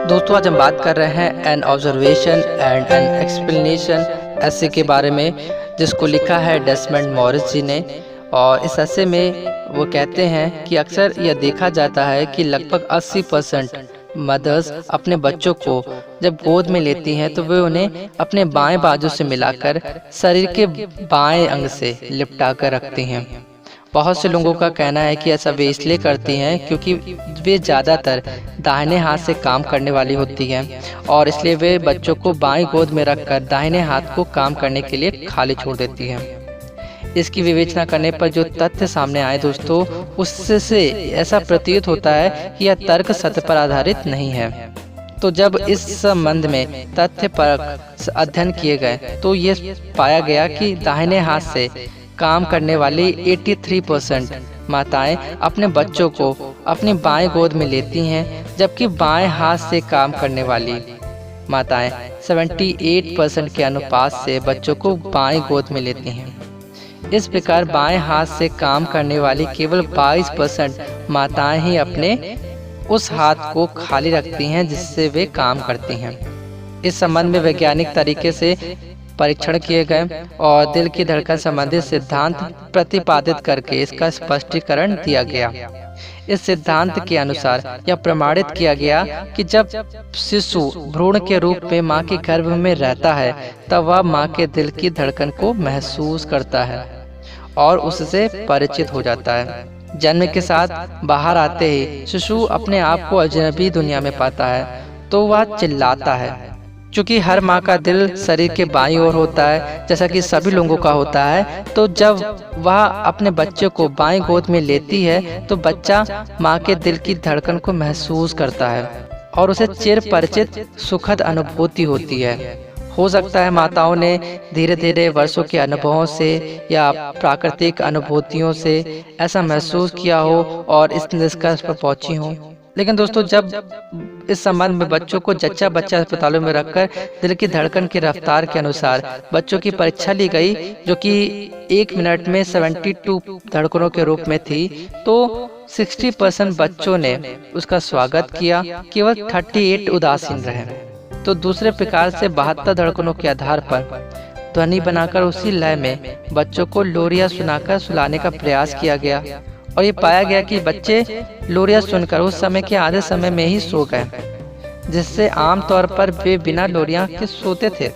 दोस्तों आज हम बात कर रहे हैं an observation and an explanation ऐसे के बारे में, जिसको लिखा है डेसमंड मॉरिस जी ने। और इस ऐसे में वो कहते हैं कि अक्सर यह देखा जाता है कि लगभग 80% मदर्स अपने बच्चों को जब गोद में लेती हैं तो वे उन्हें अपने बाएं बाजू से मिलाकर शरीर के बाएं अंग से लिपटा कर रखती हैं। बहुत से लोगों का कहना है कि ऐसा वे इसलिए करती हैं क्योंकि वे ज़्यादातर दाहिने हाथ से काम करने वाली होती हैं और इसलिए वे बच्चों को बाईं गोद में रखकर दाहिने हाथ को काम करने के लिए खाली छोड़ देती हैं। इसकी विवेचना करने पर जो तथ्य सामने आए दोस्तों, उससे ऐसा प्रतीत होता है कि यह तर्क सत्य पर आधारित नहीं है। तो जब इस संबंध में तथ्य पर अध्ययन किए गए तो ये पाया गया कि दाहिने हाथ से काम करने वाली 83% माताएं अपने बच्चों को अपनी बाएं गोद में लेती हैं, जबकि बाएं हाथ से काम करने वाली माताएं 78% के अनुपात से बच्चों को बाएं गोद में लेती हैं। इस प्रकार बाएं हाथ से काम करने वाली केवल 22% माताएं ही अपने उस हाथ को खाली रखती हैं जिससे वे काम करती हैं। इस संबंध में वैज्ञानिक तरीके से परीक्षण किए गए और दिल की धड़कन संबंधित सिद्धांत प्रतिपादित करके इसका स्पष्टीकरण दिया गया। इस सिद्धांत के अनुसार यह प्रमाणित किया गया कि जब शिशु भ्रूण के रूप में मां के गर्भ में रहता है तब वह मां के दिल की धड़कन को महसूस करता है और उससे परिचित हो जाता है। जन्म के साथ बाहर आते ही शिशु अपने आप को अजनबी दुनिया में पाता है तो वह चिल्लाता है। चूँकि हर माँ का दिल शरीर के बाईं ओर होता है जैसा कि सभी लोगों का होता है, तो जब वह अपने बच्चे को बाईं गोद में लेती है तो बच्चा माँ के दिल की धड़कन को महसूस करता है और उसे चिर परिचित सुखद अनुभूति होती है। हो सकता है माताओं ने धीरे धीरे वर्षों के अनुभवों से या प्राकृतिक अनुभूतियों से ऐसा महसूस किया हो और इस निष्कर्ष पर पहुंची हो। लेकिन दोस्तों जब इस संबंध में बच्चों को जच्चा बच्चा अस्पतालों में रखकर दिल की धड़कन की रफ्तार के अनुसार बच्चों की परीक्षा ली गई, जो कि 1 मिनट में 72 धड़कनों के रूप में थी, तो 60% बच्चों ने उसका स्वागत किया, केवल 38 उदासीन रहे। तो दूसरे प्रकार से 72 धड़कनों के आधार पर ध्वनि बनाकर उसी लय में बच्चों को लोरियां सुनाकर सुलाने का प्रयास किया गया और ये पाया गया कि बच्चे लोरियां सुनकर उस समय के आधे समय में ही सो गए, जिससे आमतौर पर वे बिना लोरियां के सोते थे।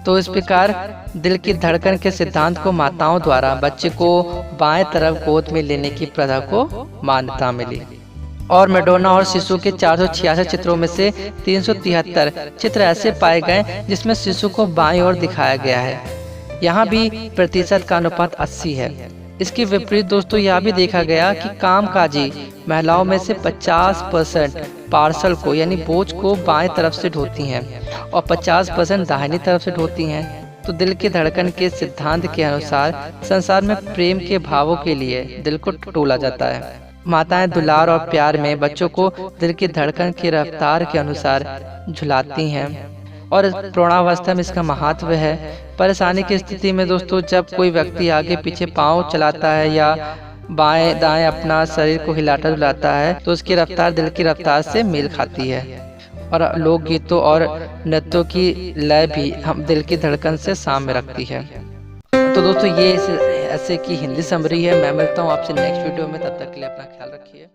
तो इस प्रकार दिल की धड़कन के सिद्धांत को माताओं द्वारा बच्चे को बाएं तरफ गोद में लेने की प्रथा को मान्यता मिली। और मैडोना और शिशु के 466 चित्रों में से 373 चित्र ऐसे पाए गए जिसमें शिशु को बाईं ओर दिखाया गया है। यहाँ भी प्रतिशत का अनुपात 80 है। इसके विपरीत दोस्तों यह भी देखा गया कि कामकाजी महिलाओं में से 50% पार्सल को यानी बोझ को बाएं तरफ से ढोती हैं और 50% दाहिनी तरफ से ढोती हैं। तो दिल की धड़कन के सिद्धांत के अनुसार संसार में प्रेम के भावों के लिए दिल को टोला जाता है। माताएं दुलार और प्यार में बच्चों को दिल की धड़कन की रफ्तार के अनुसार झुलाती हैं और प्रौढ़ावस्था में इसका महत्व है। परेशानी की स्थिति में दोस्तों जब कोई व्यक्ति आगे पीछे पांव चलाता है या बाएं दाएं अपना शरीर को हिलाता डुलाता है तो उसकी रफ्तार दिल की रफ्तार से मेल खाती है और लोकगीतों और नृत्यों की लय भी हम दिल की धड़कन से सामने रखती है। तो दोस्तों ये इस ऐसे की हिंदी समरी है। मैं मिलता हूँ आपसे नेक्स्ट वीडियो में, तब तक के लिए अपना ख्याल रखिए।